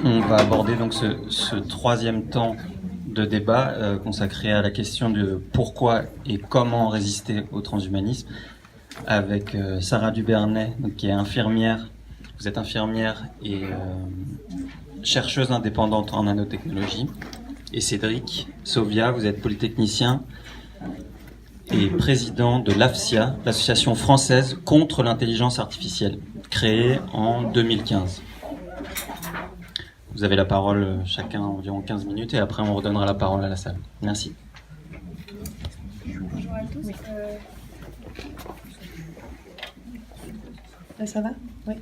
On va aborder donc ce troisième temps de débat consacré à la question de pourquoi et comment résister au transhumanisme avec Sarah Duvernay, donc, qui est infirmière. Vous êtes infirmière et chercheuse indépendante en nanotechnologie. Et Cédric Sauvia, vous êtes polytechnicien et président de l'AFSIA, l'association française contre l'intelligence artificielle, créée en 2015. Vous avez la parole chacun environ 15 minutes et après on redonnera la parole à la salle. Merci. Bonjour à tous. Là, ça va? Oui.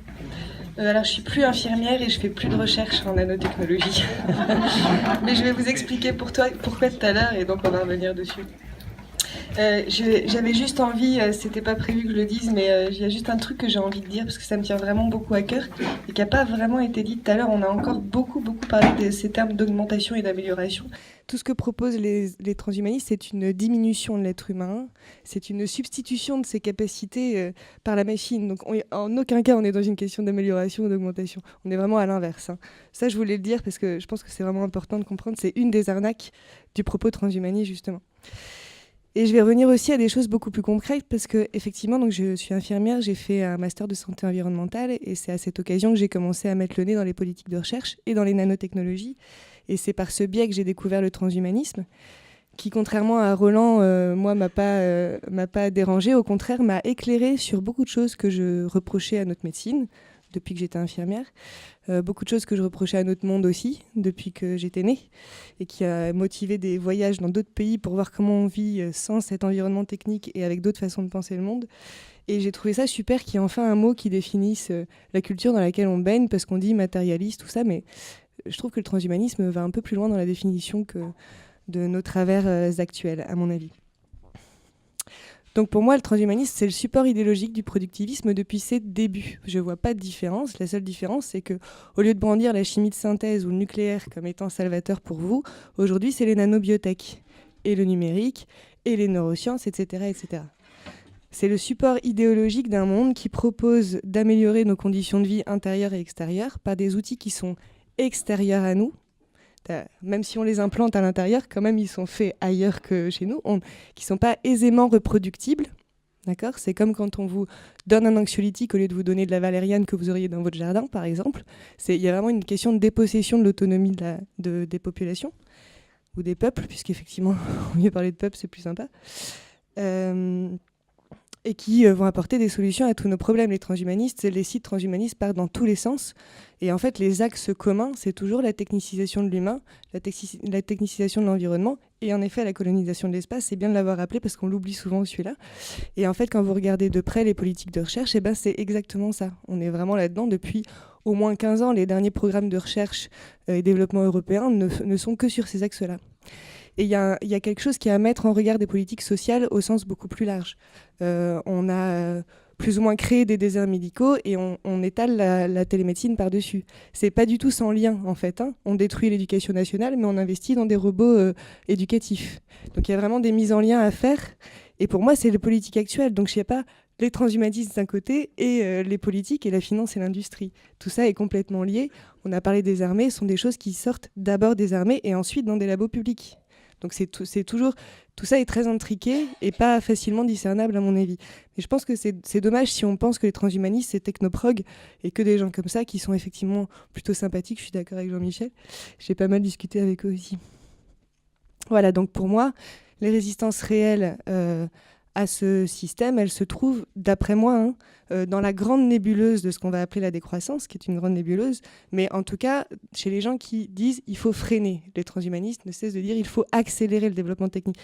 Alors, je suis plus infirmière et je fais plus de recherche en nanotechnologie. Mais je vais vous expliquer pourquoi tout à l'heure et donc on va revenir dessus. J'avais juste envie, c'était pas prévu que je le dise, mais il y a juste un truc que j'ai envie de dire parce que ça me tient vraiment beaucoup à cœur et qui n'a pas vraiment été dit tout à l'heure. On a encore beaucoup parlé de ces termes d'augmentation et d'amélioration. Tout ce que proposent les transhumanistes, c'est une diminution de l'être humain, c'est une substitution de ses capacités par la machine. Donc en aucun cas on est dans une question d'amélioration ou d'augmentation. On est vraiment à l'inverse. Ça, je voulais le dire parce que je pense que c'est vraiment important de comprendre. C'est une des arnaques du propos transhumaniste, justement. Et je vais revenir aussi à des choses beaucoup plus concrètes parce que effectivement, donc je suis infirmière, j'ai fait un master de santé environnementale et c'est à cette occasion que j'ai commencé à mettre le nez dans les politiques de recherche et dans les nanotechnologies. Et c'est par ce biais que j'ai découvert le transhumanisme, qui, contrairement à Roland, moi, m'a pas dérangé. Au contraire, m'a éclairé sur beaucoup de choses que je reprochais à notre médecine depuis que j'étais infirmière. Beaucoup de choses que je reprochais à notre monde aussi, depuis que j'étais née, et qui a motivé des voyages dans d'autres pays pour voir comment on vit sans cet environnement technique et avec d'autres façons de penser le monde. Et j'ai trouvé ça super qu'il y ait enfin un mot qui définisse la culture dans laquelle on baigne, parce qu'on dit matérialiste, tout ça, mais je trouve que le transhumanisme va un peu plus loin dans la définition que de nos travers actuels, à mon avis. Donc pour moi, le transhumanisme, c'est le support idéologique du productivisme depuis ses débuts. Je ne vois pas de différence. La seule différence, c'est que au lieu de brandir la chimie de synthèse ou le nucléaire comme étant salvateur pour vous, aujourd'hui, c'est les nanobiotech et le numérique et les neurosciences, etc., etc. C'est le support idéologique d'un monde qui propose d'améliorer nos conditions de vie intérieures et extérieures par des outils qui sont extérieurs à nous. Même si on les implante à l'intérieur, quand même, ils sont faits ailleurs que chez nous, qui ne sont pas aisément reproductibles. D'accord ? C'est comme quand on vous donne un anxiolytique au lieu de vous donner de la valériane que vous auriez dans votre jardin, par exemple. Il y a vraiment une question de dépossession de l'autonomie des populations, ou des peuples, puisqu'effectivement, au mieux parler de peuple, c'est plus sympa. Et qui vont apporter des solutions à tous nos problèmes. Les transhumanistes, les sites transhumanistes partent dans tous les sens. Et en fait, les axes communs, c'est toujours la technicisation de l'humain, la technicisation de l'environnement, et en effet, la colonisation de l'espace. C'est bien de l'avoir rappelé parce qu'on l'oublie souvent, celui-là. Et en fait, quand vous regardez de près les politiques de recherche, c'est exactement ça. On est vraiment là-dedans depuis au moins 15 ans. Les derniers programmes de recherche et développement européens ne sont que sur ces axes-là. Et il y a quelque chose qui est à mettre en regard des politiques sociales au sens beaucoup plus large. On a plus ou moins créé des déserts médicaux et on étale la télémédecine par-dessus. C'est pas du tout sans lien, en fait. On détruit l'éducation nationale, mais on investit dans des robots éducatifs. Donc il y a vraiment des mises en lien à faire. Et pour moi, c'est les politiques actuelles. Donc je sais pas les transhumanistes d'un côté et les politiques et la finance et l'industrie. Tout ça est complètement lié. On a parlé des armées, ce sont des choses qui sortent d'abord des armées et ensuite dans des labos publics. Donc c'est toujours, tout ça est très intriqué et pas facilement discernable à mon avis. Mais je pense que c'est dommage si on pense que les transhumanistes c'est technoprog et que des gens comme ça qui sont effectivement plutôt sympathiques. Je suis d'accord avec Jean-Michel. J'ai pas mal discuté avec eux aussi. Voilà, donc pour moi, les résistances réelles à ce système, elles se trouvent, d'après moi, dans la grande nébuleuse de ce qu'on va appeler la décroissance, qui est une grande nébuleuse, mais en tout cas, chez les gens qui disent il faut freiner. Les transhumanistes ne cessent de dire il faut accélérer le développement technique.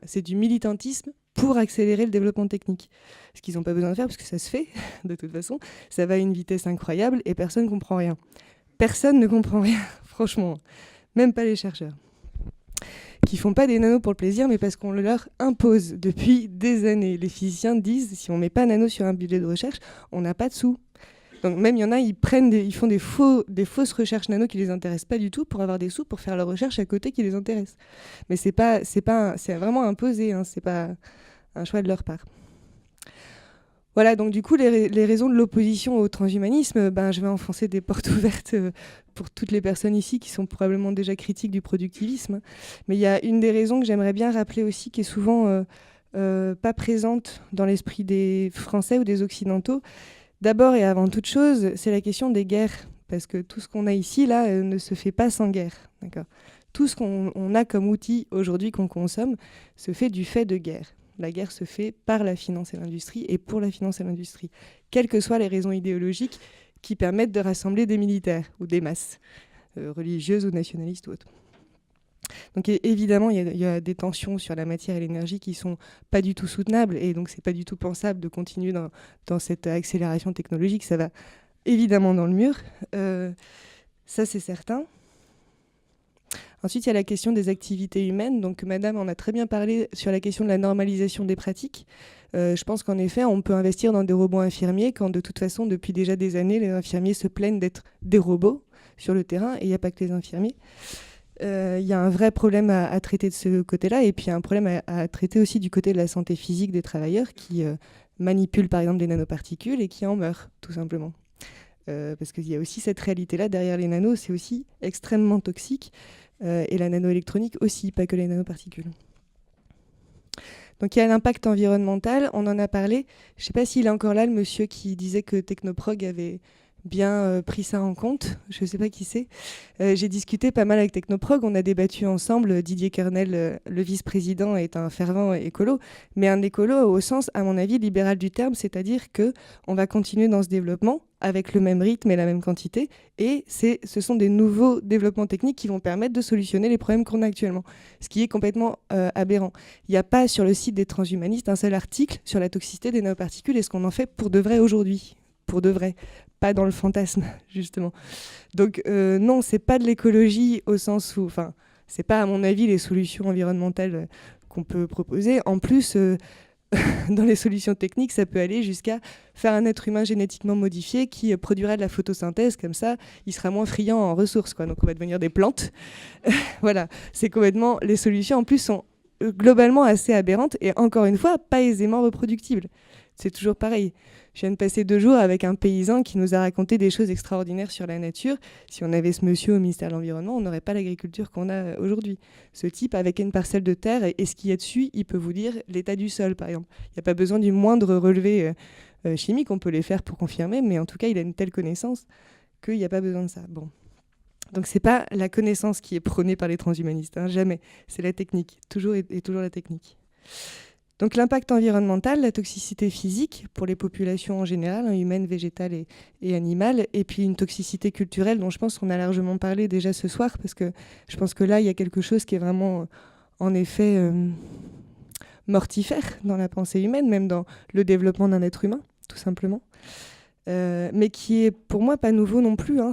C'est du militantisme pour accélérer le développement technique. Ce qu'ils n'ont pas besoin de faire, parce que ça se fait, de toute façon. Ça va à une vitesse incroyable et personne ne comprend rien. Personne ne comprend rien, franchement. Même pas les chercheurs. Qui font pas des nanos pour le plaisir, mais parce qu'on le leur impose depuis des années. Les physiciens disent, si on met pas nano sur un budget de recherche, on n'a pas de sous. Donc même il y en a, ils font des fausses recherches nano qui les intéressent pas du tout pour avoir des sous pour faire leur recherche à côté qui les intéresse. Mais c'est vraiment imposé, c'est pas un choix de leur part. Voilà, donc du coup, les raisons de l'opposition au transhumanisme, je vais enfoncer des portes ouvertes pour toutes les personnes ici qui sont probablement déjà critiques du productivisme. Mais il y a une des raisons que j'aimerais bien rappeler aussi, qui est souvent pas présente dans l'esprit des Français ou des Occidentaux. D'abord et avant toute chose, c'est la question des guerres. Parce que tout ce qu'on a ici, là, ne se fait pas sans guerre. D'accord ? Tout ce qu'on a comme outil aujourd'hui qu'on consomme se fait du fait de guerre. La guerre se fait par la finance et l'industrie et pour la finance et l'industrie, quelles que soient les raisons idéologiques qui permettent de rassembler des militaires ou des masses, religieuses ou nationalistes ou autres. Donc évidemment, il y a des tensions sur la matière et l'énergie qui sont pas du tout soutenables, et donc c'est pas du tout pensable de continuer dans cette accélération technologique. Ça va évidemment dans le mur, ça c'est certain. Ensuite, il y a la question des activités humaines. Donc, Madame en a très bien parlé sur la question de la normalisation des pratiques. Je pense qu'en effet, on peut investir dans des robots infirmiers quand, de toute façon, depuis déjà des années, les infirmiers se plaignent d'être des robots sur le terrain, et il n'y a pas que les infirmiers. Il y a un vrai problème à traiter de ce côté-là, et puis il y a un problème à traiter aussi du côté de la santé physique des travailleurs qui manipulent, par exemple, des nanoparticules et qui en meurent, tout simplement. Parce qu'il y a aussi cette réalité-là derrière les nanos, c'est aussi extrêmement toxique. Et la nanoélectronique aussi, pas que les nanoparticules. Donc il y a l'impact environnemental, on en a parlé. Je ne sais pas s'il est encore là, le monsieur qui disait que Technoprog avait bien pris ça en compte. Je ne sais pas qui c'est. J'ai discuté pas mal avec Technoprog, on a débattu ensemble. Didier Kernel, le vice-président, est un fervent écolo, mais un écolo au sens, à mon avis, libéral du terme, c'est-à-dire qu'on va continuer dans ce développement avec le même rythme et la même quantité, et ce sont des nouveaux développements techniques qui vont permettre de solutionner les problèmes qu'on a actuellement, ce qui est complètement aberrant. Il n'y a pas sur le site des transhumanistes un seul article sur la toxicité des nanoparticules et ce qu'on en fait pour de vrai aujourd'hui, pour de vrai, pas dans le fantasme, justement. Donc non, c'est pas de l'écologie au sens où, enfin, c'est pas à mon avis les solutions environnementales qu'on peut proposer. En plus, dans les solutions techniques, ça peut aller jusqu'à faire un être humain génétiquement modifié qui produira de la photosynthèse, comme ça, il sera moins friand en ressources, quoi. Donc on va devenir des plantes. Voilà, c'est complètement... Les solutions, en plus, sont globalement assez aberrantes et, encore une fois, pas aisément reproductibles. C'est toujours pareil. Je viens de passer 2 jours avec un paysan qui nous a raconté des choses extraordinaires sur la nature. Si on avait ce monsieur au ministère de l'Environnement, on n'aurait pas l'agriculture qu'on a aujourd'hui. Ce type, avec une parcelle de terre et ce qu'il y a dessus, il peut vous dire l'état du sol, par exemple. Il n'y a pas besoin du moindre relevé chimique, on peut les faire pour confirmer, mais en tout cas, il a une telle connaissance qu'il n'y a pas besoin de ça. Bon. Donc c'est pas la connaissance qui est prônée par les transhumanistes, hein, jamais. C'est la technique, toujours et toujours la technique. Donc l'impact environnemental, la toxicité physique pour les populations en général, hein, humaines, végétales et animales, et puis une toxicité culturelle dont je pense qu'on a largement parlé déjà ce soir, parce que je pense que là, il y a quelque chose qui est vraiment, en effet, mortifère dans la pensée humaine, même dans le développement d'un être humain, tout simplement. Mais qui est, pour moi, pas nouveau non plus, hein.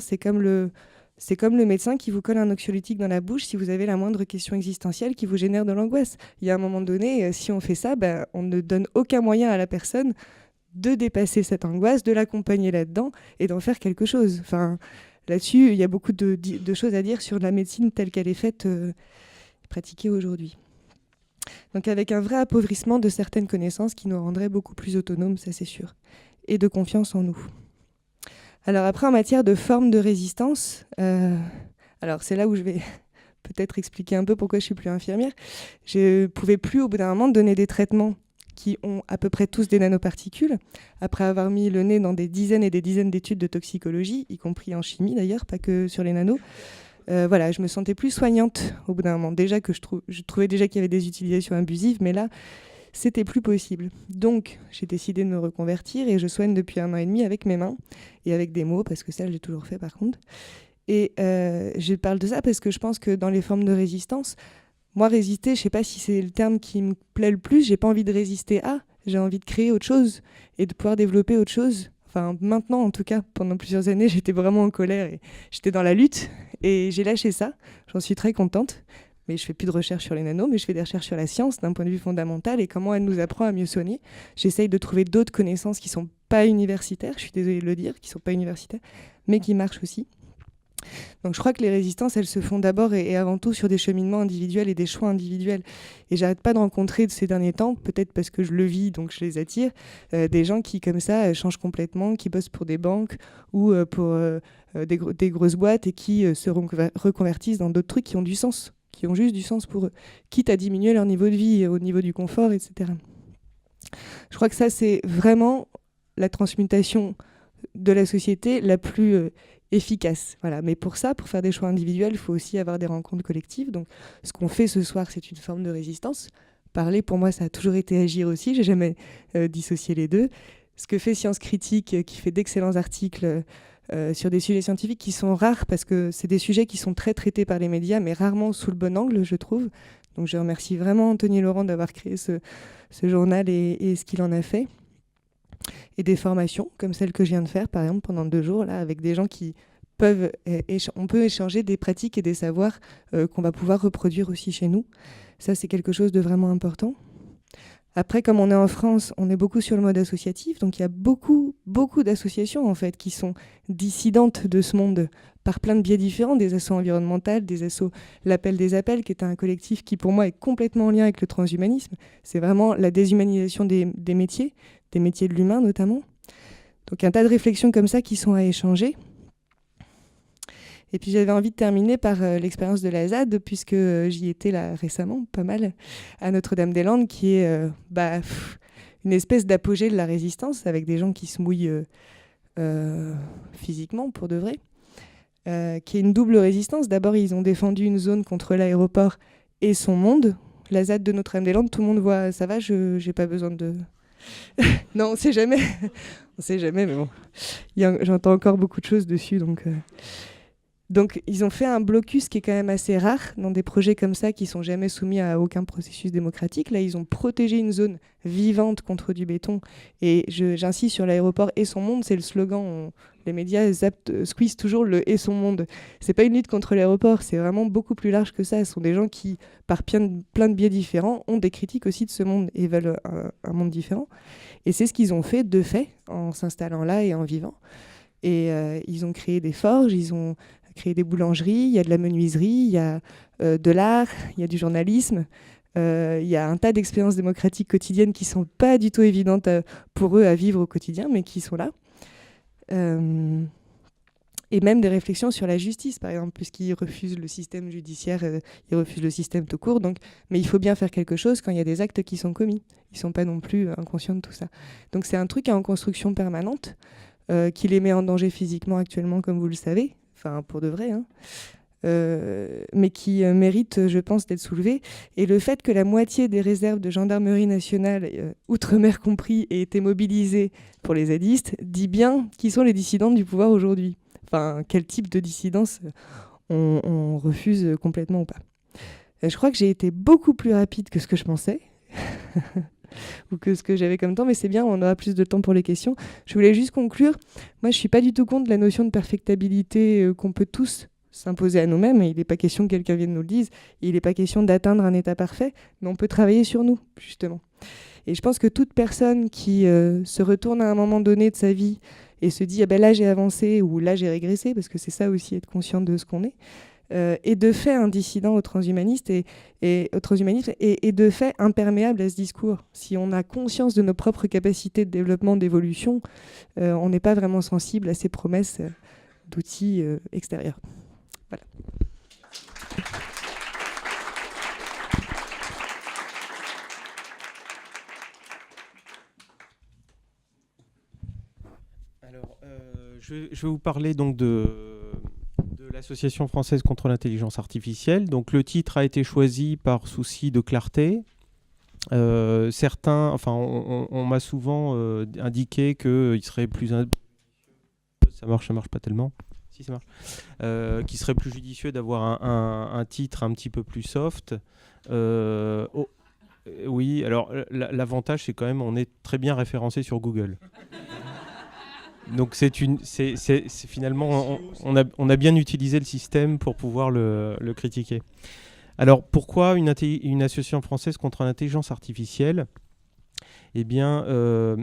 C'est comme le médecin qui vous colle un anxiolytique dans la bouche si vous avez la moindre question existentielle qui vous génère de l'angoisse. Il y a un moment donné, si on fait ça, on ne donne aucun moyen à la personne de dépasser cette angoisse, de l'accompagner là-dedans et d'en faire quelque chose. Enfin, là-dessus, il y a beaucoup de choses à dire sur la médecine telle qu'elle est faite, pratiquée aujourd'hui. Donc avec un vrai appauvrissement de certaines connaissances qui nous rendraient beaucoup plus autonomes, ça c'est sûr, et de confiance en nous. Alors après, en matière de forme de résistance, alors c'est là où je vais peut-être expliquer un peu pourquoi je suis plus infirmière. Je pouvais plus au bout d'un moment donner des traitements qui ont à peu près tous des nanoparticules, après avoir mis le nez dans des dizaines et des dizaines d'études de toxicologie, y compris en chimie d'ailleurs, pas que sur les nanos. Voilà, je me sentais plus soignante au bout d'un moment. Déjà que je trouvais déjà qu'il y avait des utilisations abusives, mais là, c'était plus possible. Donc, j'ai décidé de me reconvertir et je soigne depuis 1 an et demi avec mes mains et avec des mots, parce que ça, j'ai toujours fait par contre. Et je parle de ça parce que je pense que dans les formes de résistance, moi, résister, je sais pas si c'est le terme qui me plaît le plus, j'ai pas envie de résister à, j'ai envie de créer autre chose et de pouvoir développer autre chose. Enfin, maintenant, en tout cas, pendant plusieurs années, j'étais vraiment en colère et j'étais dans la lutte et j'ai lâché ça. J'en suis très contente. Mais je fais plus de recherche sur les nanos, mais je fais des recherches sur la science d'un point de vue fondamental et comment elle nous apprend à mieux soigner. J'essaye de trouver d'autres connaissances qui sont pas universitaires, je suis désolée de le dire, qui sont pas universitaires, mais qui marchent aussi. Donc je crois que les résistances, elles se font d'abord et avant tout sur des cheminements individuels et des choix individuels. Et j'arrête pas de rencontrer de ces derniers temps, peut-être parce que je le vis, donc je les attire, des gens qui comme ça changent complètement, qui bossent pour des banques ou pour des grosses boîtes et qui se reconvertissent dans d'autres trucs qui ont du sens, qui ont juste du sens pour eux, quitte à diminuer leur niveau de vie, au niveau du confort, etc. Je crois que ça, c'est vraiment la transmutation de la société la plus efficace. Voilà. Mais pour ça, pour faire des choix individuels, il faut aussi avoir des rencontres collectives. Donc, ce qu'on fait ce soir, c'est une forme de résistance. Parler, pour moi, ça a toujours été agir aussi. J'ai jamais dissocié les deux. Ce que fait Science Critique, qui fait d'excellents articles sur des sujets scientifiques qui sont rares, parce que c'est des sujets qui sont très traités par les médias, mais rarement sous le bon angle, je trouve. Donc, je remercie vraiment Anthony Laurent d'avoir créé ce journal et ce qu'il en a fait. Et des formations comme celle que je viens de faire, par exemple, pendant 2 jours, là, avec des gens qui peuvent... on peut échanger des pratiques et des savoirs qu'on va pouvoir reproduire aussi chez nous. Ça, c'est quelque chose de vraiment important. Après, comme on est en France, on est beaucoup sur le mode associatif, donc il y a beaucoup d'associations, en fait, qui sont dissidentes de ce monde par plein de biais différents, des assos environnementales, des assos L'Appel des Appels, qui est un collectif qui, pour moi, est complètement en lien avec le transhumanisme. C'est vraiment la déshumanisation des métiers de l'humain notamment. Donc un tas de réflexions comme ça qui sont à échanger. Et puis j'avais envie de terminer par l'expérience de la ZAD, puisque j'y étais là récemment, pas mal, à Notre-Dame-des-Landes, qui est une espèce d'apogée de la résistance, avec des gens qui se mouillent physiquement, pour de vrai, qui est une double résistance. D'abord, ils ont défendu une zone contre l'aéroport et son monde. La ZAD de Notre-Dame-des-Landes, tout le monde voit, ça va, j'ai pas besoin de... Non, on sait jamais. On sait jamais, mais bon. J'entends encore beaucoup de choses dessus. Donc, ils ont fait un blocus qui est quand même assez rare dans des projets comme ça qui sont jamais soumis à aucun processus démocratique. Là, ils ont protégé une zone vivante contre du béton. Et j'insiste sur l'aéroport et son monde, c'est le slogan. Les médias squeezent toujours le et son monde. C'est pas une lutte contre l'aéroport, c'est vraiment beaucoup plus large que ça. Ce sont des gens qui, par plein de biais différents, ont des critiques aussi de ce monde et veulent un monde différent. Et c'est ce qu'ils ont fait, de fait, en s'installant là et en vivant. Et ils ont créé des forges, ils ont créé des boulangeries, il y a de la menuiserie, il y a de l'art, il y a du journalisme. Il y a un tas d'expériences démocratiques quotidiennes qui sont pas du tout évidentes pour eux à vivre au quotidien, mais qui sont là. Et même des réflexions sur la justice, par exemple, puisqu'ils refusent le système judiciaire, ils refusent le système tout court. Mais il faut bien faire quelque chose quand il y a des actes qui sont commis. Ils ne sont pas non plus inconscients de tout ça. Donc c'est un truc en construction permanente, qui les met en danger physiquement actuellement, comme vous le savez, enfin pour de vrai, hein. Mais qui mérite, je pense, d'être soulevé. Et le fait que la moitié des réserves de gendarmerie nationale, outre-mer compris, aient été mobilisées pour les zadistes, dit bien qui sont les dissidents du pouvoir aujourd'hui. Enfin, quel type de dissidence on refuse complètement ou pas. Je crois que j'ai été beaucoup plus rapide que ce que je pensais, ou que ce que j'avais comme temps, mais c'est bien, on aura plus de temps pour les questions. Je voulais juste conclure. Moi, je ne suis pas du tout contre la notion de perfectabilité qu'on peut tous s'imposer à nous-mêmes, et il n'est pas question que quelqu'un vienne nous le dise, il n'est pas question d'atteindre un état parfait, mais on peut travailler sur nous, justement. Et je pense que toute personne qui se retourne à un moment donné de sa vie et se dit ah ben là j'ai avancé ou là j'ai régressé, parce que c'est ça aussi, être conscient de ce qu'on est, et de fait un dissident au transhumanisme et de fait imperméable à ce discours. Si on a conscience de nos propres capacités de développement, d'évolution, on n'est pas vraiment sensible à ces promesses d'outils extérieurs. Voilà. Alors, je vais vous parler donc de l'Association française contre l'intelligence artificielle. Donc, le titre a été choisi par souci de clarté. Certains, enfin, on m'a souvent indiqué qu'il serait plus... Ça marche pas tellement. Si, ça marche. Qu'il serait plus judicieux d'avoir un titre un petit peu plus soft. Oui, alors l'avantage, c'est quand même on est très bien référencé sur Google. Donc c'est finalement on a bien utilisé le système pour pouvoir le critiquer. Alors pourquoi une association française contre l'intelligence artificielle ? eh bien, le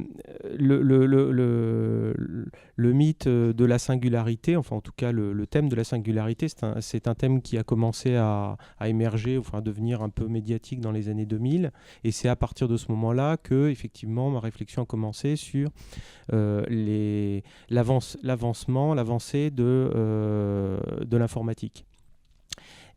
mythe de la singularité, enfin en tout cas le thème de la singularité, c'est un thème qui a commencé à émerger, enfin à devenir un peu médiatique dans les années 2000. Et c'est à partir de ce moment-là que, effectivement, ma réflexion a commencé sur l'avancée de l'informatique.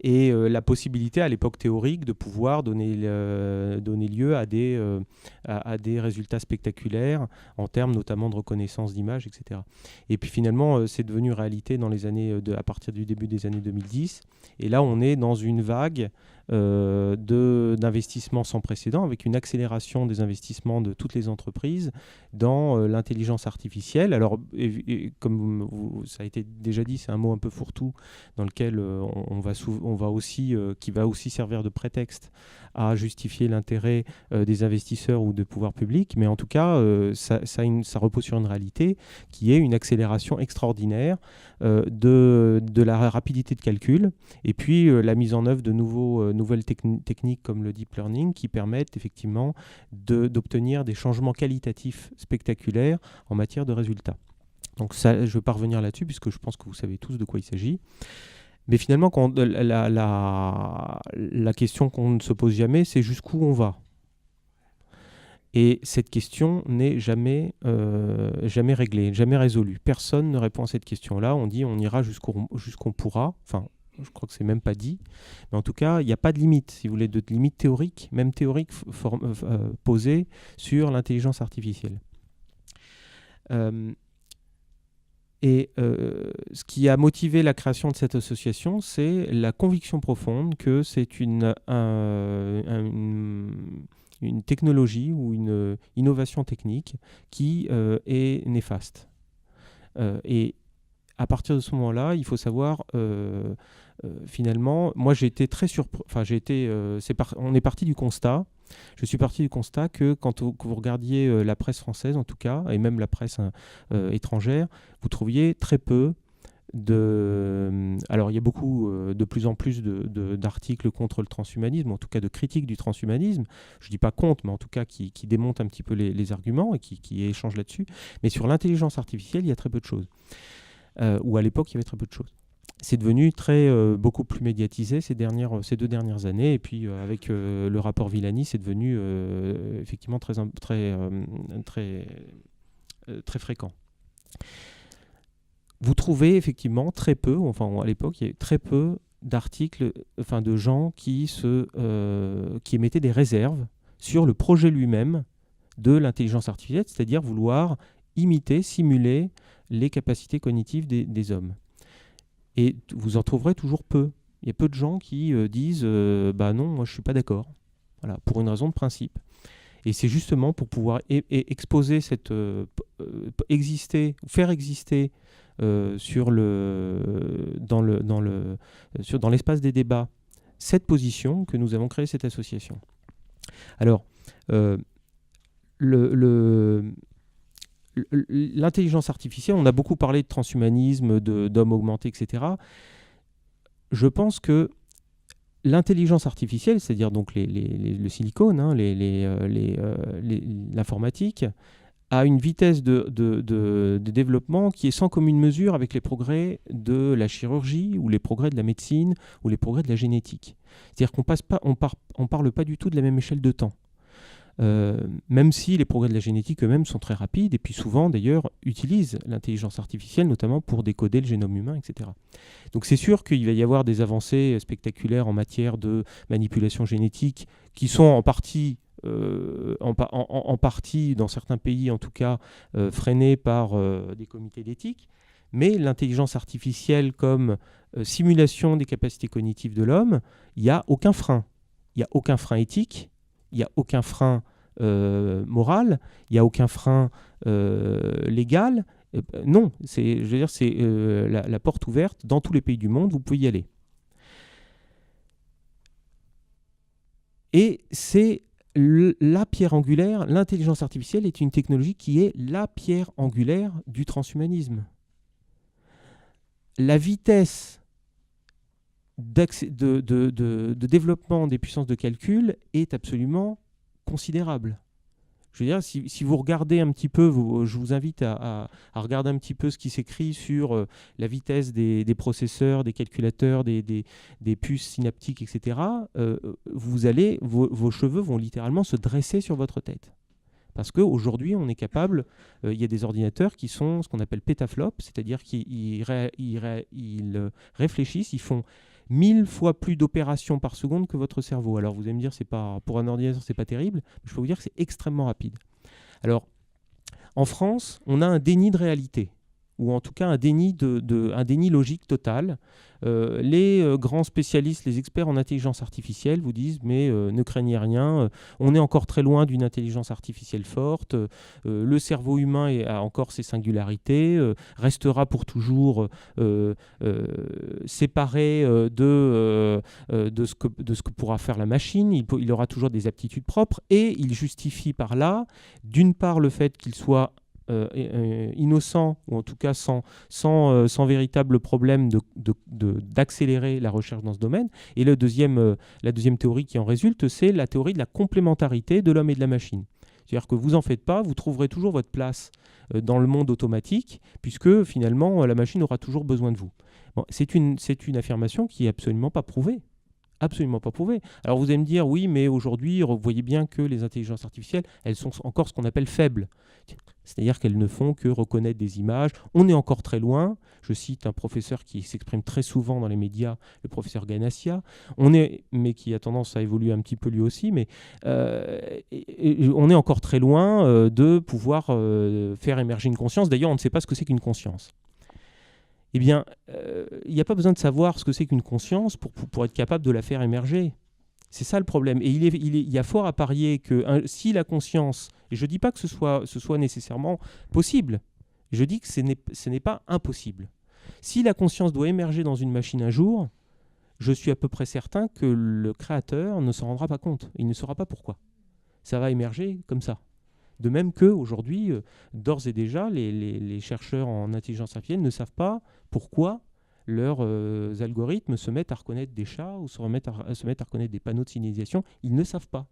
Et la possibilité à l'époque théorique de pouvoir donner lieu à des résultats spectaculaires en termes notamment de reconnaissance d'images, etc. Et puis finalement, c'est devenu réalité dans les années à partir du début des années 2010. Et là, on est dans une vague d'investissements sans précédent, avec une accélération des investissements de toutes les entreprises dans l'intelligence artificielle. Alors, comme ça a été déjà dit, c'est un mot un peu fourre-tout dans lequel qui va aussi servir de prétexte à justifier l'intérêt des investisseurs ou des pouvoirs publics, mais en tout cas, ça repose sur une réalité qui est une accélération extraordinaire de la rapidité de calcul, et puis la mise en œuvre de nouvelles techniques comme le deep learning qui permettent effectivement d'obtenir des changements qualitatifs spectaculaires en matière de résultats. Donc ça, je ne vais pas revenir là-dessus puisque je pense que vous savez tous de quoi il s'agit. Mais finalement, la question qu'on ne se pose jamais, c'est jusqu'où on va. Et cette question n'est jamais réglée, jamais résolue. Personne ne répond à cette question-là. On dit on ira jusqu'on pourra. Enfin, je crois que c'est même pas dit. Mais en tout cas, il n'y a pas de limite, si vous voulez, de limite théorique, même théorique, posée sur l'intelligence artificielle. Ce qui a motivé la création de cette association, c'est la conviction profonde que c'est une technologie ou une innovation technique qui est néfaste. Et à partir de ce moment-là, il faut savoir, finalement, moi j'ai été très surpris, on est parti du constat. Je suis parti du constat que quand vous regardiez la presse française, en tout cas, et même la presse étrangère, vous trouviez très peu alors il y a beaucoup, de plus en plus d'articles contre le transhumanisme, en tout cas de critiques du transhumanisme. Je ne dis pas contre, mais en tout cas qui démontent un petit peu les arguments et qui échangent là-dessus. Mais sur l'intelligence artificielle, il y a très peu de choses. Ou à l'époque, il y avait très peu de choses. C'est devenu beaucoup plus médiatisé ces 2 dernières années. Et puis, avec le rapport Villani, c'est devenu effectivement très fréquent. Vous trouvez effectivement très peu, enfin à l'époque, il y avait très peu d'articles, enfin de gens qui émettaient des réserves sur le projet lui-même de l'intelligence artificielle, c'est-à-dire vouloir imiter, simuler les capacités cognitives des hommes. Et vous en trouverez toujours peu. Il y a peu de gens qui disent bah non, moi je suis pas d'accord. Voilà, pour une raison de principe. Et c'est justement pour pouvoir exposer faire exister dans l'espace des débats cette position que nous avons créé cette association. Alors, l'intelligence artificielle, on a beaucoup parlé de transhumanisme, d'hommes augmentés, etc. Je pense que l'intelligence artificielle, c'est-à-dire donc le silicone, hein, l'informatique, a une vitesse de développement qui est sans commune mesure avec les progrès de la chirurgie ou les progrès de la médecine ou les progrès de la génétique. C'est-à-dire qu'on parle pas du tout de la même échelle de temps. Même si les progrès de la génétique eux-mêmes sont très rapides et puis souvent d'ailleurs utilisent l'intelligence artificielle notamment pour décoder le génome humain, etc. Donc c'est sûr qu'il va y avoir des avancées spectaculaires en matière de manipulation génétique qui sont en partie dans certains pays en tout cas freinées par des comités d'éthique, mais l'intelligence artificielle comme simulation des capacités cognitives de l'homme, il n'y a aucun frein. Il n'y a aucun frein éthique. Il n'y a aucun frein moral, il n'y a aucun frein légal. Non, c'est la porte ouverte dans tous les pays du monde, vous pouvez y aller. Et c'est la pierre angulaire, l'intelligence artificielle est une technologie qui est la pierre angulaire du transhumanisme. La vitesse de développement des puissances de calcul est absolument considérable. Je veux dire, si vous regardez un petit peu, je vous invite à regarder un petit peu ce qui s'écrit sur la vitesse des processeurs, des calculateurs, des puces synaptiques, etc. Vos cheveux vont littéralement se dresser sur votre tête. Parce qu'aujourd'hui, on est capable, il y a des ordinateurs qui sont ce qu'on appelle pétaflops, c'est-à-dire qu'ils réfléchissent, ils font 1000 fois plus d'opérations par seconde que votre cerveau. Alors vous allez me dire, pour un ordinateur, c'est pas terrible, mais je peux vous dire que c'est extrêmement rapide. Alors, en France, on a un déni de réalité, ou en tout cas un déni logique total. Les grands spécialistes, les experts en intelligence artificielle vous disent mais ne craignez rien, on est encore très loin d'une intelligence artificielle forte, le cerveau humain a encore ses singularités, restera pour toujours séparé de ce que pourra faire la machine, il aura toujours des aptitudes propres, et il justifie par là, d'une part, le fait qu'il soit innocent, ou en tout cas sans véritable problème d'accélérer la recherche dans ce domaine. Et la deuxième théorie qui en résulte, c'est la théorie de la complémentarité de l'homme et de la machine. C'est-à-dire que vous en faites pas, vous trouverez toujours votre place dans le monde automatique, puisque finalement la machine aura toujours besoin de vous. Bon, c'est une affirmation qui est absolument pas prouvée. Absolument pas prouvé. Alors vous allez me dire, oui, mais aujourd'hui, vous voyez bien que les intelligences artificielles, elles sont encore ce qu'on appelle faibles. C'est-à-dire qu'elles ne font que reconnaître des images. On est encore très loin. Je cite un professeur qui s'exprime très souvent dans les médias, le professeur Ganassia, mais qui a tendance à évoluer un petit peu lui aussi, mais on est encore très loin de pouvoir faire émerger une conscience. D'ailleurs, on ne sait pas ce que c'est qu'une conscience. Eh bien, il n'y a pas besoin de savoir ce que c'est qu'une conscience pour être capable de la faire émerger. C'est ça le problème. Et il y a fort à parier que si la conscience, et je ne dis pas que ce soit nécessairement possible, je dis que ce n'est pas impossible. Si la conscience doit émerger dans une machine un jour, je suis à peu près certain que le créateur ne s'en rendra pas compte. Il ne saura pas pourquoi. Ça va émerger comme ça. De même qu'aujourd'hui, d'ores et déjà, les chercheurs en intelligence artificielle ne savent pas pourquoi leurs algorithmes se mettent à reconnaître des chats ou se mettent à reconnaître des panneaux de signalisation. Ils ne savent pas.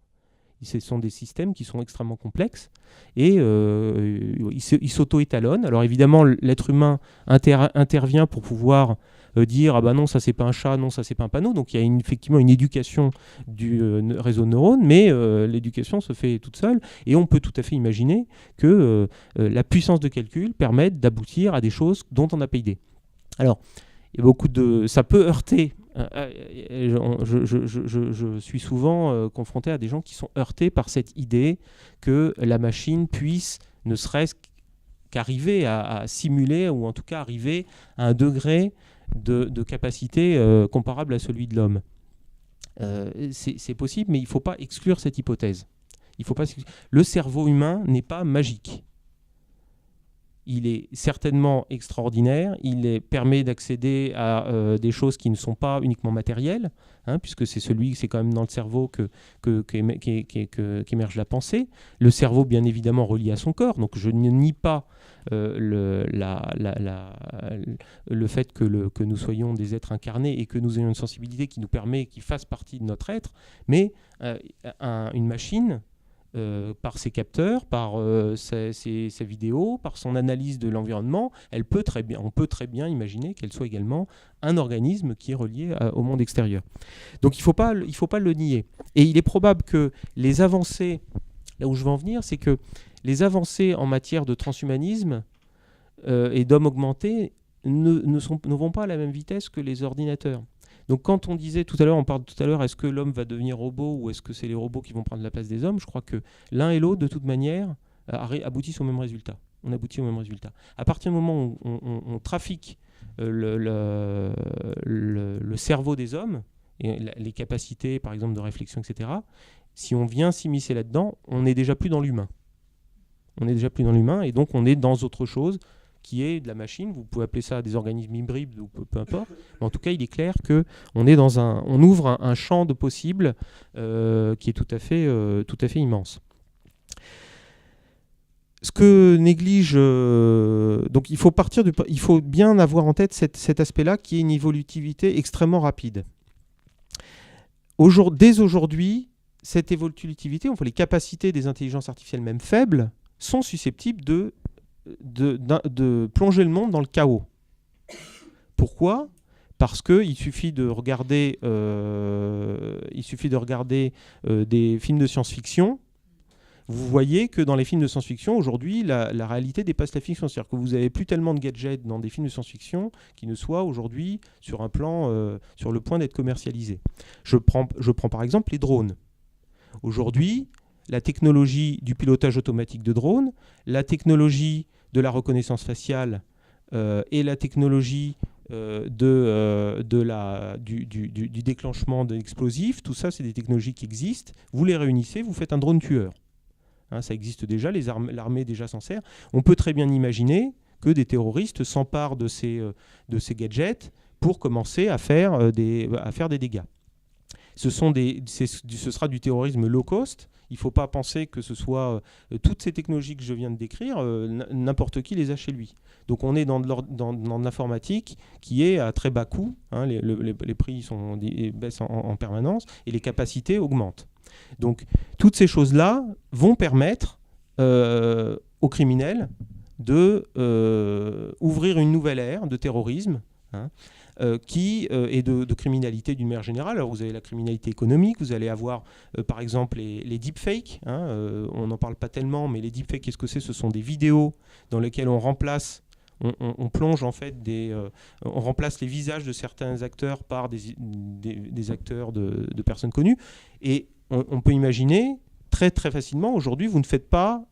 Ce sont des systèmes qui sont extrêmement complexes et ils s'auto-étalonnent. Alors évidemment, l'être humain intervient pour pouvoir dire « Ah ben non, ça c'est pas un chat, non, ça c'est pas un panneau ». Donc il y a effectivement une éducation du réseau de neurones, mais l'éducation se fait toute seule. Et on peut tout à fait imaginer que la puissance de calcul permette d'aboutir à des choses dont on n'a pas idée. Alors, il y a ça peut heurter. Je suis souvent confronté à des gens qui sont heurtés par cette idée que la machine puisse, ne serait-ce qu'arriver à simuler, ou en tout cas arriver à un degré de capacité comparable à celui de l'homme. C'est possible, mais il ne faut pas exclure cette hypothèse. Le cerveau humain n'est pas magique. Il est certainement extraordinaire, permet d'accéder à des choses qui ne sont pas uniquement matérielles, puisque c'est quand même dans le cerveau qu'émerge la pensée. Le cerveau, bien évidemment, relié à son corps, donc je ne nie pas le fait que nous soyons des êtres incarnés et que nous ayons une sensibilité qui fasse partie de notre être, mais une machine, par ses capteurs, par ses vidéos, par son analyse de l'environnement, on peut très bien imaginer qu'elle soit également un organisme qui est relié au monde extérieur. Donc il faut pas le nier. Et il est probable que les avancées, là où je veux en venir, c'est que les avancées en matière de transhumanisme et d'hommes augmentés ne vont pas à la même vitesse que les ordinateurs. Donc quand on parle tout à l'heure, est-ce que l'homme va devenir robot ou est-ce que c'est les robots qui vont prendre la place des hommes? Je crois que l'un et l'autre, de toute manière, aboutissent au même résultat. On aboutit au même résultat. À partir du moment où on trafique le cerveau des hommes, et les capacités, par exemple, de réflexion, etc., si on vient s'immiscer là-dedans, on n'est déjà plus dans l'humain. Et donc on est dans autre chose, qui est de la machine. Vous pouvez appeler ça des organismes hybrides ou peu importe. Mais en tout cas, il est clair qu'on ouvre un champ de possibles qui est tout à fait immense. Ce que néglige... donc il faut bien avoir en tête cet aspect-là qui est une évolutivité extrêmement rapide. Dès aujourd'hui, cette évolutivité, les capacités des intelligences artificielles même faibles, sont susceptibles de plonger le monde dans le chaos. Pourquoi ? Parce qu'il suffit de regarder, des films de science-fiction. Vous voyez que dans les films de science-fiction, aujourd'hui, la réalité dépasse la fiction. C'est-à-dire que vous n'avez plus tellement de gadgets dans des films de science-fiction qui ne soient aujourd'hui sur un plan, sur le point d'être commercialisés. Je prends par exemple les drones. Aujourd'hui, la technologie du pilotage automatique de drones, la technologie de la reconnaissance faciale et la technologie du déclenchement d'explosifs, tout ça, c'est des technologies qui existent. Vous les réunissez, vous faites un drone tueur. Hein, ça existe déjà, l'armée déjà s'en sert. On peut très bien imaginer que des terroristes s'emparent de ces gadgets pour commencer à faire des dégâts. Ce sera du terrorisme low cost. Il ne faut pas penser que ce soit toutes ces technologies que je viens de décrire, n'importe qui les a chez lui. Donc on est dans l'informatique qui est à très bas coût. Hein, les prix baissent en permanence et les capacités augmentent. Donc toutes ces choses-là vont permettre aux criminels d'ouvrir une nouvelle ère de terrorisme, hein, et de criminalité d'une manière générale. Alors vous avez la criminalité économique, vous allez avoir par exemple les deepfakes, hein, on n'en parle pas tellement, mais les deepfakes, qu'est-ce que c'est ? Ce sont des vidéos dans lesquelles on plonge en fait on remplace les visages de certains acteurs par des acteurs de personnes connues, et on peut imaginer très très facilement, aujourd'hui vous ne faites pas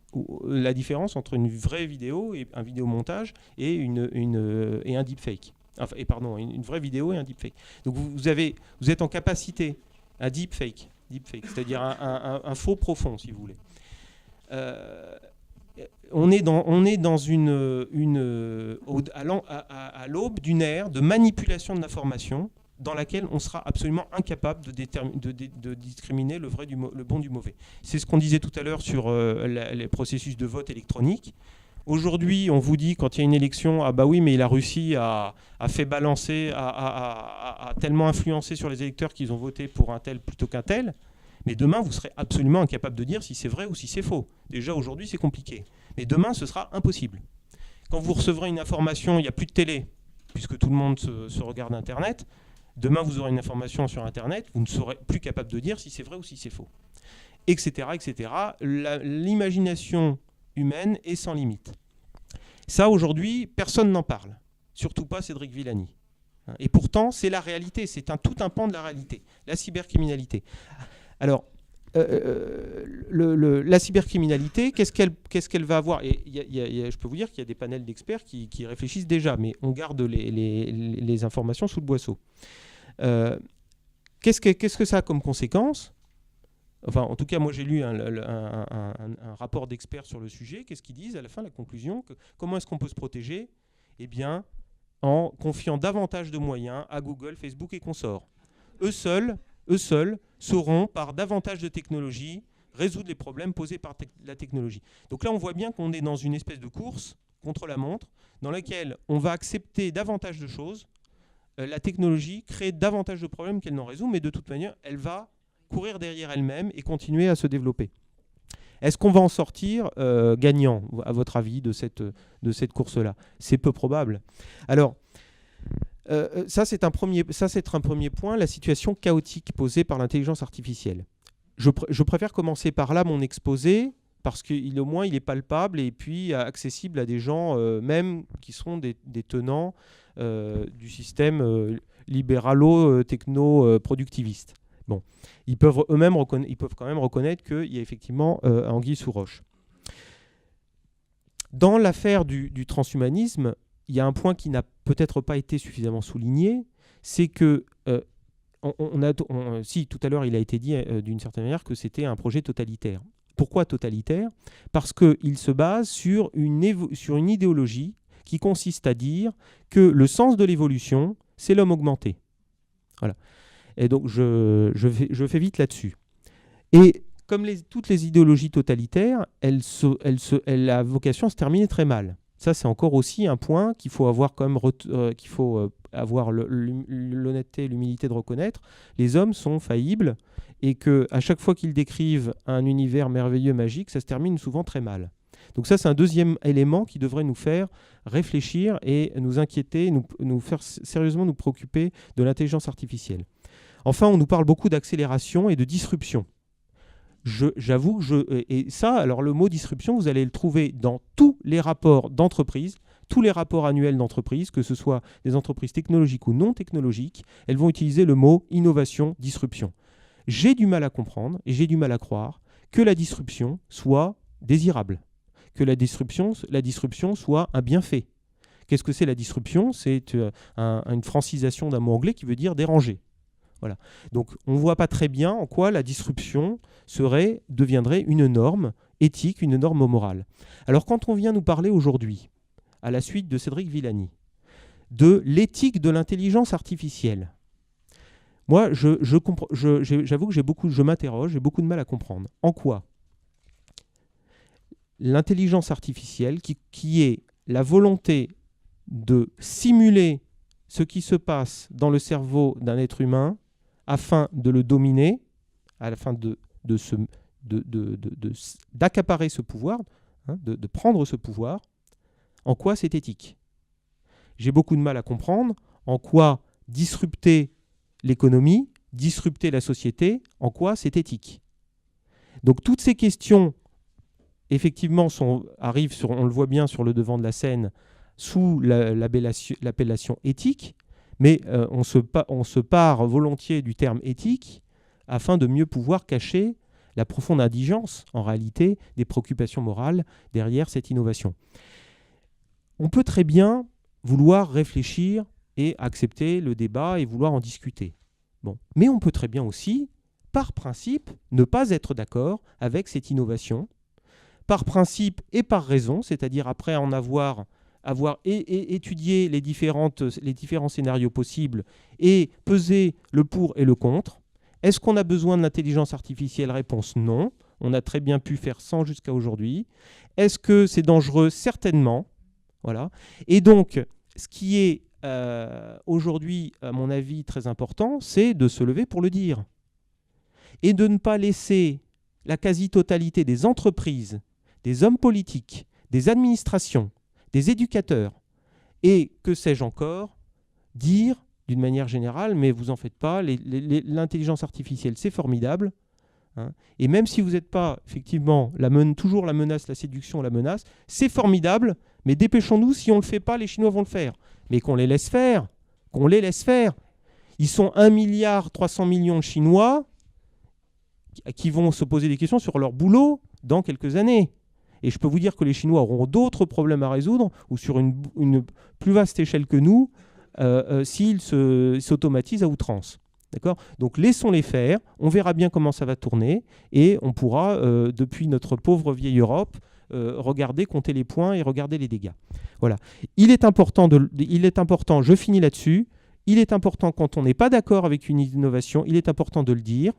la différence entre une vraie vidéo et un vidéomontage et un deepfake. Enfin, une vraie vidéo et un deepfake. Donc vous êtes en capacité, un deepfake, c'est-à-dire un faux profond, si vous voulez. On est à l'aube d'une ère de manipulation de l'information dans laquelle on sera absolument incapable de discriminer le bon du mauvais. C'est ce qu'on disait tout à l'heure sur les processus de vote électronique. Aujourd'hui, on vous dit, quand il y a une élection, ah bah oui, mais la Russie a fait balancer, a tellement influencé sur les électeurs qu'ils ont voté pour un tel plutôt qu'un tel. Mais demain, vous serez absolument incapable de dire si c'est vrai ou si c'est faux. Déjà, aujourd'hui, c'est compliqué. Mais demain, ce sera impossible. Quand vous recevrez une information, il n'y a plus de télé, puisque tout le monde se regarde Internet. Demain, vous aurez une information sur Internet, vous ne serez plus capable de dire si c'est vrai ou si c'est faux. Etc., etc. L'imagination humaine est sans limite. Ça, aujourd'hui, personne n'en parle. Surtout pas Cédric Villani. Et pourtant, c'est la réalité. C'est tout un pan de la réalité. La cybercriminalité. Alors, la cybercriminalité, qu'est-ce qu'elle va avoir ? Et je peux vous dire qu'il y a des panels d'experts qui réfléchissent déjà, mais on garde les informations sous le boisseau. Qu'est-ce que ça a comme conséquence ? Enfin, en tout cas, moi j'ai lu un rapport d'experts sur le sujet. Qu'est-ce qu'ils disent à la fin, la conclusion ? Comment est-ce qu'on peut se protéger ? Eh bien, en confiant davantage de moyens à Google, Facebook et consorts. Eux seuls sauront, par davantage de technologie, résoudre les problèmes posés par la technologie. Donc là, on voit bien qu'on est dans une espèce de course contre la montre, dans laquelle on va accepter davantage de choses. La technologie crée davantage de problèmes qu'elle n'en résout, mais de toute manière, elle va courir derrière elle-même et continuer à se développer. Est-ce qu'on va en sortir gagnant, à votre avis, de cette course-là ? C'est peu probable. Alors, ça c'est un premier point, la situation chaotique posée par l'intelligence artificielle. Je préfère commencer par là mon exposé, parce qu'au moins il est palpable et puis accessible à des gens même qui seront des tenants du système libéralo-techno-productiviste. Bon, ils peuvent quand même reconnaître qu'il y a effectivement anguille sous roche. Dans l'affaire du transhumanisme, il y a un point qui n'a peut-être pas été suffisamment souligné, c'est que, si tout à l'heure il a été dit d'une certaine manière que c'était un projet totalitaire. Pourquoi totalitaire ? Parce qu'il se base sur une idéologie qui consiste à dire que le sens de l'évolution, c'est l'homme augmenté. Voilà. Et donc je fais vite là-dessus. Et comme toutes les idéologies totalitaires, elle a vocation à se terminer très mal. Ça, c'est encore aussi un point qu'il faut avoir l'honnêteté et l'humilité de reconnaître. Les hommes sont faillibles et qu'à chaque fois qu'ils décrivent un univers merveilleux, magique, ça se termine souvent très mal. Donc ça, c'est un deuxième élément qui devrait nous faire réfléchir et nous inquiéter, nous faire sérieusement nous préoccuper de l'intelligence artificielle. Enfin, on nous parle beaucoup d'accélération et de disruption. J'avoue que et ça, alors le mot disruption, vous allez le trouver dans tous les rapports d'entreprise, tous les rapports annuels d'entreprise, que ce soit des entreprises technologiques ou non technologiques, elles vont utiliser le mot innovation, disruption. J'ai du mal à comprendre et j'ai du mal à croire que la disruption soit désirable, que la disruption soit un bienfait. Qu'est-ce que c'est la disruption? C'est une francisation d'un mot anglais qui veut dire déranger. Voilà. Donc on ne voit pas très bien en quoi la disruption deviendrait une norme éthique, une norme morale. Alors quand on vient nous parler aujourd'hui, à la suite de Cédric Villani, de l'éthique de l'intelligence artificielle, moi j'avoue que je m'interroge, j'ai beaucoup de mal à comprendre. En quoi l'intelligence artificielle, qui est la volonté de simuler ce qui se passe dans le cerveau d'un être humain afin de le dominer, afin d'accaparer ce pouvoir, de prendre ce pouvoir, en quoi c'est éthique? J'ai beaucoup de mal à comprendre en quoi disrupter l'économie, disrupter la société, en quoi c'est éthique. Donc toutes ces questions, effectivement, arrivent, on le voit bien sur le devant de la scène, sous l'appellation éthique, mais on se part volontiers du terme éthique afin de mieux pouvoir cacher la profonde indigence, en réalité, des préoccupations morales derrière cette innovation. On peut très bien vouloir réfléchir et accepter le débat et vouloir en discuter. Bon. Mais on peut très bien aussi, par principe, ne pas être d'accord avec cette innovation, par principe et par raison, c'est-à-dire après en avoir étudié les différents scénarios possibles et peser le pour et le contre. Est-ce qu'on a besoin de l'intelligence artificielle? Réponse non. On a très bien pu faire sans jusqu'à aujourd'hui. Est-ce que c'est dangereux? Certainement. Voilà. Et donc, ce qui est aujourd'hui, à mon avis, très important, c'est de se lever pour le dire. Et de ne pas laisser la quasi-totalité des entreprises, des hommes politiques, des administrations, des éducateurs, et que sais-je encore, dire d'une manière générale, mais vous en faites pas, l'intelligence artificielle, c'est formidable. Hein, et même si vous n'êtes pas, effectivement, toujours la menace, la séduction, la menace, c'est formidable, mais dépêchons-nous, si on ne le fait pas, les Chinois vont le faire. Mais qu'on les laisse faire, qu'on les laisse faire. Ils sont 1,3 milliard de Chinois qui vont se poser des questions sur leur boulot dans quelques années. Et je peux vous dire que les Chinois auront d'autres problèmes à résoudre, ou sur une plus vaste échelle que nous, s'ils s'automatisent à outrance. D'accord ? Donc laissons-les faire, on verra bien comment ça va tourner, et on pourra, depuis notre pauvre vieille Europe, regarder, compter les points et regarder les dégâts. Voilà. Il est important, je finis là-dessus, il est important quand on n'est pas d'accord avec une innovation, il est important de le dire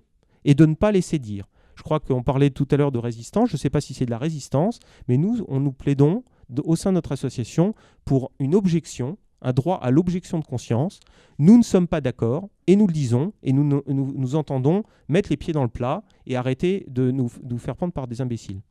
et de ne pas laisser dire. Je crois qu'on parlait tout à l'heure de résistance, je ne sais pas si c'est de la résistance, mais nous plaidons au sein de notre association pour une objection, un droit à l'objection de conscience. Nous ne sommes pas d'accord et nous le disons et nous entendons mettre les pieds dans le plat et arrêter de nous faire prendre par des imbéciles.